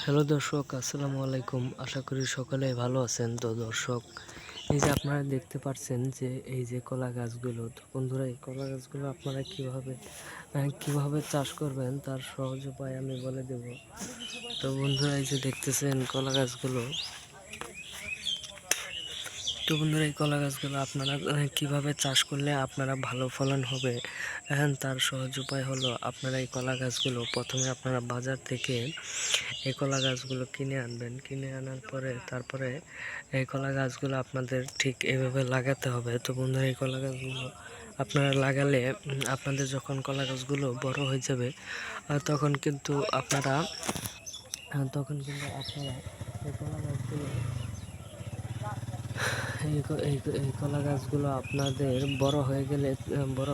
Hello দর্শক, আসসালামু আলাইকুম। আশা করি সকলে ভালো আছেন। তো দর্শক, এই যে আপনারা দেখতে পাচ্ছেন যে এই যে কলা গাছগুলো, তো বন্ধুরা এই কলা গাছগুলো আপনারা কিভাবে চাষ করবেন তার সহজ উপায় আমি বলে দেব। তো বন্ধুরা এই যে দেখতেছেন কলা গাছগুলো, এই কলা গাছগুলো আপনারা কিভাবে চাষ করলে আপনারা ভালো ফলন হবে, তার সহজ উপায় হলো আপনারা এই কলা গাছগুলো প্রথমে আপনারা বাজার থেকে এই কলা গাছগুলো কিনে আনবেন। কিনে আনার পরে তারপরে এই কলা গাছগুলো আপনাদের ঠিক এভাবে লাগাতে হবে। তো বন্ধুরা এই কলা গাছগুলো আপনারা লাগালে আপনাদের যখন কলা গাছগুলো বড় হয়ে যাবে তখন কিন্তু আপনারা এই কলা গাছগুলো এই কলা গাছগুলো আপনাদের বড়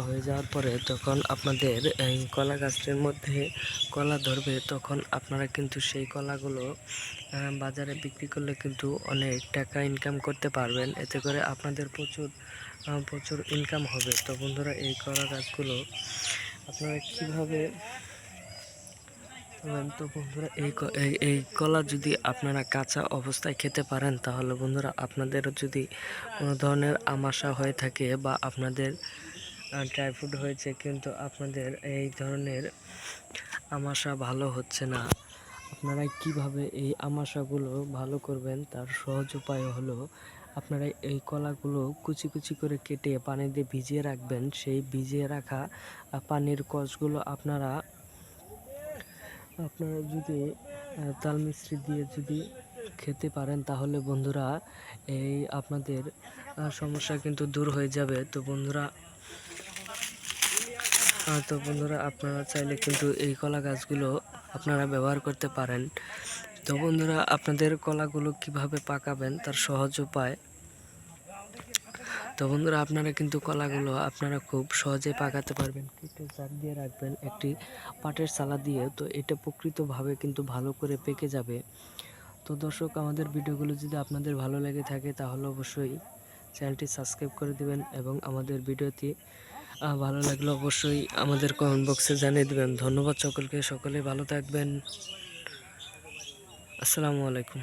হয়ে যাওয়ার পরে তখন আপনাদের এই কলা গাছটির মধ্যে কলা ধরবে, তখন আপনারা কিন্তু সেই কলাগুলো বাজারে বিক্রি করলে কিন্তু অনেক টাকা ইনকাম করতে পারবেন। এতে করে আপনাদের প্রচুর ইনকাম হবে। তো বন্ধুরা এই কলা গাছগুলো আপনারা কিভাবে তো বন্ধুরা এই কলা যদি আপনারা কাঁচা অবস্থায় খেতে পারেন তাহলে বন্ধুরা আপনাদের যদি কোনো ধরনের আমাশা হয়ে থাকে বা আপনাদের টাইফয়েড হয়েছে কিন্তু আপনাদের এই ধরনের আমাশা ভালো হচ্ছে না, আপনারা কিভাবে এই আমাশাগুলো ভালো করবেন তার সহজ উপায় হলো আপনারা এই কলাগুলো কুচি কুচি করে কেটে পানি দিয়ে ভিজিয়ে রাখবেন। সেই ভিজিয়ে রাখা পানির কষগুলো আপনারা যদি তাল মিশ্রি দিয়ে যদি খেতে পারেন তাহলে বন্ধুরা এই আপনাদের সমস্যা কিন্তু দূর হয়ে যাবে। তো বন্ধুরা আপনারা চাইলে কিন্তু এই কলা গাছগুলো আপনারা ব্যবহার করতে পারেন। তো বন্ধুরা আপনাদের কলাগুলো কিভাবে পাকাবেন তার সহজ উপায়, তো বন্ধুরা আপনারা কিন্তু কলাগুলো আপনারা খুব সহজে পাকাতে পারবেন। একটু চাক দিয়ে রাখবেন একটি পাটের চালা দিয়ে, তো এটা প্রকৃতভাবে কিন্তু ভালো করে পেকে যাবে। তো দর্শক, আমাদের ভিডিওগুলো যদি আপনাদের ভালো লেগে থাকে তাহলে অবশ্যই চ্যানেলটি সাবস্ক্রাইব করে দিবেন এবং আমাদের ভিডিওটি ভালো লাগলে অবশ্যই আমাদের কমেন্ট বক্সে জানিয়ে দেবেন। ধন্যবাদ সকলকে, সকলে ভালো থাকবেন। আসসালামু আলাইকুম।